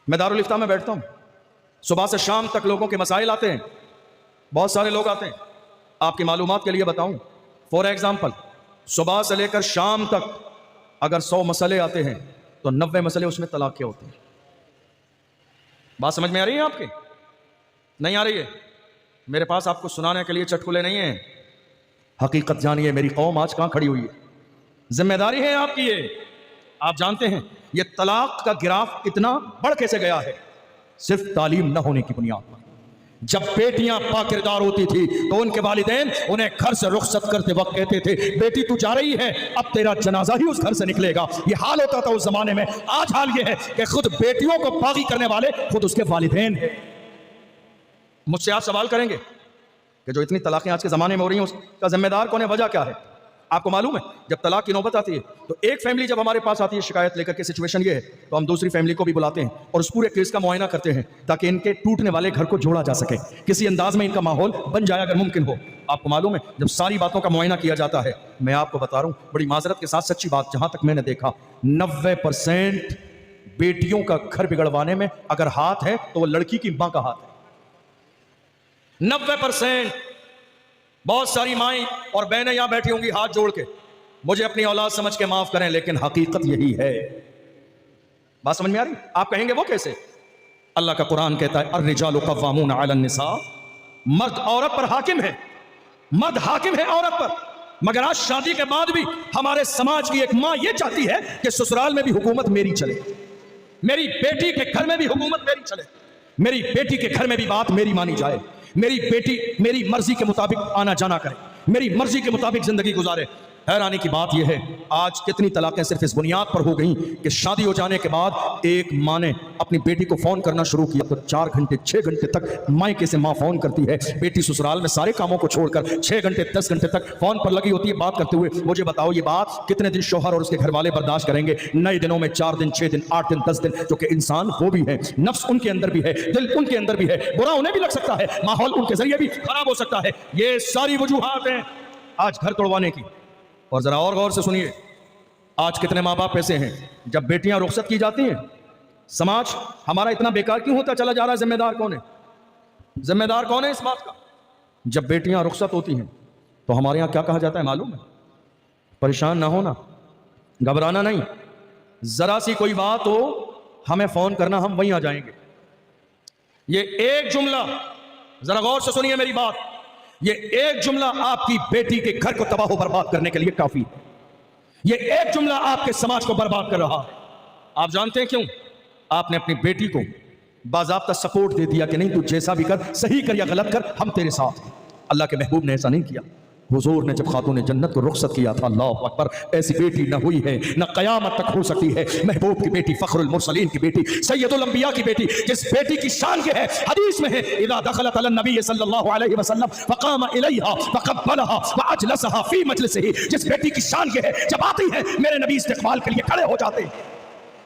میں دارالفتہ میں بیٹھتا ہوں، صبح سے شام تک لوگوں کے مسائل آتے ہیں، بہت سارے لوگ آتے ہیں. آپ کی معلومات کے لیے بتاؤں، فور ایگزامپل صبح سے لے کر شام تک اگر 100 مسئلے آتے ہیں تو 90 مسئلے اس میں طلاق کے ہوتے ہیں. بات سمجھ میں آ رہی ہے آپ کی؟ نہیں آ رہی ہے؟ میرے پاس آپ کو سنانے کے لیے چٹکلے نہیں ہیں، حقیقت جانیے. میری قوم آج کہاں کھڑی ہوئی ہے، ذمہ داری ہے آپ کی. یہ آپ جانتے ہیں یہ طلاق کا گراف اتنا بڑھ کیسے گیا ہے؟ صرف تعلیم نہ ہونے کی بنیاد پر. جب بیٹیاں پاکردار ہوتی تھی تو ان کے والدین انہیں گھر سے رخصت کرتے وقت کہتے تھے بیٹی تو جا رہی ہے، اب تیرا جنازہ ہی اس گھر سے نکلے گا. یہ حال ہوتا تھا اس زمانے میں. آج حال یہ ہے کہ خود بیٹیوں کو باغی کرنے والے خود اس کے والدین ہیں. مجھ سے آپ سوال کریں گے کہ جو اتنی طلاقیں آج کے زمانے میں ہو رہی ہیں اس کا ذمہ دار کون ہے، وجہ کیا ہے؟ آپ کو معلوم ہے جب طلاق کی نوبت آتی ہے تو ایک فیملی جب ہمارے پاس آتی ہے شکایت لے کر کے سچویشن یہ ہے تو ہم دوسری فیملی کو بھی بلاتے ہیں اور اس پورے کیس کا معائنہ کرتے ہیں تاکہ ان کے ٹوٹنے والے گھر کو جوڑا جا سکے، کسی انداز میں ان کا ماحول بن جائے اگر ممکن ہو. آپ کو معلوم ہے جب ساری باتوں کا معائنہ کیا جاتا ہے، میں آپ کو بتا رہا ہوں بڑی معذرت کے ساتھ سچی بات، جہاں تک میں نے دیکھا 90% بیٹیوں کا گھر بگڑوانے میں اگر ہاتھ ہے تو وہ لڑکی کی ماں کا ہاتھ ہے. 90%. بہت ساری مائیں اور بہنیں یہاں بیٹھی ہوں گی ہاتھ جوڑ کے، مجھے اپنی اولاد سمجھ کے معاف کریں لیکن حقیقت یہی ہے. بات سمجھ میں آ رہی؟ آپ کہیں گے وہ کیسے؟ اللہ کا قرآن کہتا ہے الرجال قوامون علی النساء، مرد عورت پر حاکم ہے، مرد حاکم ہے عورت پر. مگر آج شادی کے بعد بھی ہمارے سماج کی ایک ماں یہ چاہتی ہے کہ سسرال میں بھی حکومت میری چلے، میری بیٹی کے گھر میں بھی حکومت میری چلے، میری بیٹی کے گھر میں بھی بات میری مانی جائے، میری بیٹی میری مرضی کے مطابق آنا جانا کرے، میری مرضی کے مطابق زندگی گزارے. حیرانی کی بات یہ ہے آج کتنی طلاقیں صرف اس بنیاد پر ہو گئیں کہ شادی ہو جانے کے بعد ایک ماں نے اپنی بیٹی کو فون کرنا شروع کیا تو 4 گھنٹے 6 گھنٹے تک مائکے سے ماں فون کرتی ہے، بیٹی سسرال میں سارے کاموں کو چھوڑ کر 6 گھنٹے 10 گھنٹے تک فون پر لگی ہوتی ہے بات کرتے ہوئے. مجھے بتاؤ یہ بات کتنے دن شوہر اور اس کے گھر والے برداشت کریں گے؟ نئے دنوں میں 4 دن 6 دن 8 دن 10 دن، جو کہ انسان وہ بھی ہے، نفس ان کے اندر بھی ہے، دل ان کے اندر بھی ہے، برا انہیں بھی لگ سکتا ہے، ماحول ان کے ذریعے بھی خراب ہو سکتا ہے. یہ ساری وجوہات ہیں آج گھر توڑوانے کی. اور ذرا اور غور سے سنیے آج کتنے ماں باپ ایسے ہیں جب بیٹیاں رخصت کی جاتی ہیں سماج ہمارا اتنا بیکار کیوں ہوتا چلا جا رہا ہے؟ ذمہ دار کون ہے؟ ذمہ دار کون ہے اس بات کا؟ جب بیٹیاں رخصت ہوتی ہیں تو ہمارے یہاں کیا کہا جاتا ہے معلوم ہے؟ پریشان نہ ہونا، گھبرانا نہیں، ذرا سی کوئی بات ہو ہمیں فون کرنا، ہم وہیں آ جائیں گے. یہ ایک جملہ ذرا غور سے سنیے میری بات، یہ ایک جملہ آپ کی بیٹی کے گھر کو تباہ و برباد کرنے کے لیے کافی ہے. یہ ایک جملہ آپ کے سماج کو برباد کر رہا ہے. آپ جانتے ہیں کیوں؟ آپ نے اپنی بیٹی کو باضابطہ سپورٹ دے دیا کہ نہیں تو جیسا بھی کر، صحیح کر یا غلط کر، ہم تیرے ساتھ ہیں. اللہ کے محبوب نے ایسا نہیں کیا. حضور نے جب خاتون جنت کو رخصت کیا تھا، اللہ اکبر، ایسی بیٹی نہ ہوئی ہے نہ قیامت تک ہو سکتی ہے. محبوب کی بیٹی، فخر المرسلین کی بیٹی، سید الانبیاء کی بیٹی، جس بیٹی کی شان یہ ہے حدیث میں ہے اذا دخلت علی النبی صلی اللہ علیہ وسلم فقام الیہا فقبلها واجلسها فی مجلسہ، جس بیٹی کی شان یہ ہے جب آتی ہے میرے نبی استقبال کے لیے کھڑے ہو جاتے ہیں.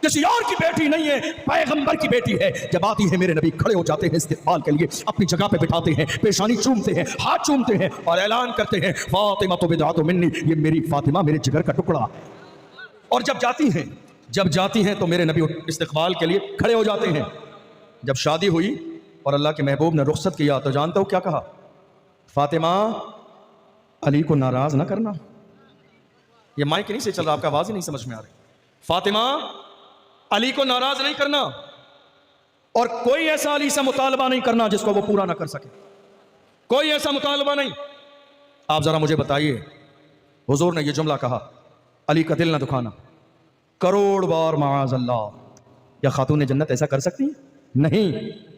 کسی اور کی بیٹی نہیں ہے، پیغمبر کی بیٹی ہے، جب آتی ہے میرے نبی کھڑے ہو جاتے ہیں استقبال کے لیے، اپنی جگہ پہ بٹھاتے ہیں، پیشانی چومتے ہیں، ہاتھ چومتے ہیں اور اعلان کرتے ہیں فاطمہ تو بضعۃ منی، یہ میری فاطمہ میرے جگر کا ٹکڑا. اور جب جاتی ہیں تو میرے نبی استقبال کے لیے کھڑے ہو جاتے ہیں. جب شادی ہوئی اور اللہ کے محبوب نے رخصت کیا تو جانتے ہو کیا کہا؟ فاطمہ علی کو ناراض نہ کرنا. یہ مائک نہیں سے چل رہا، آپ کا آواز ہی نہیں سمجھ میں آ رہی. فاطمہ علی کو ناراض نہیں کرنا اور کوئی ایسا علی سے مطالبہ نہیں کرنا جس کو وہ پورا نہ کر سکے، کوئی ایسا مطالبہ نہیں. آپ ذرا مجھے بتائیے حضور نے یہ جملہ کہا علی کا دل نہ دکھانا، کروڑ بار معاذ اللہ، یا خاتون جنت ایسا کر سکتی ہیں؟ نہیں.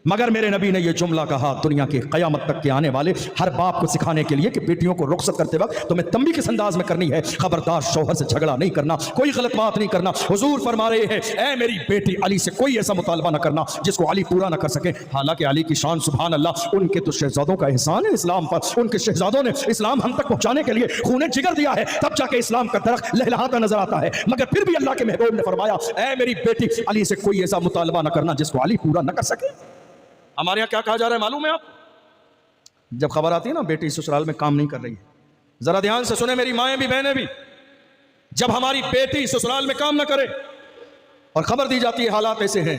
مگر میرے نبی نے یہ جملہ کہا دنیا کے قیامت تک کے آنے والے ہر باپ کو سکھانے کے لیے کہ بیٹیوں کو رخصت کرتے وقت تمہیں تنبیہ کس انداز میں کرنی ہے. خبردار شوہر سے جھگڑا نہیں کرنا، کوئی غلط بات نہیں کرنا. حضور فرما رہے ہیں اے میری بیٹی علی سے کوئی ایسا مطالبہ نہ کرنا جس کو علی پورا نہ کر سکے. حالانکہ علی کی شان سبحان اللہ، ان کے تو شہزادوں کا احسان ہے اسلام پر، ان کے شہزادوں نے اسلام ہم تک پہنچانے کے لیے خون جگر دیا ہے، تب جا کے اسلام کا درخت لہلہاتا نظر آتا ہے. مگر پھر بھی اللہ کے محبوب نے فرمایا اے میری بیٹی علی سے کوئی ایسا مطالبہ نہ کرنا جس کو علی پورا نہ کر سکے. ہمارے یہاں کیا کہا جا رہا ہے معلوم ہے آپ؟ جب خبر آتی ہے نا بیٹی سسرال میں کام نہیں کر رہی ہے، ذرا دھیان سے سنیں میری مائیں بھی بہنیں بھی، جب ہماری بیٹی سسرال میں کام نہ کرے اور خبر دی جاتی ہے حالات ایسے ہیں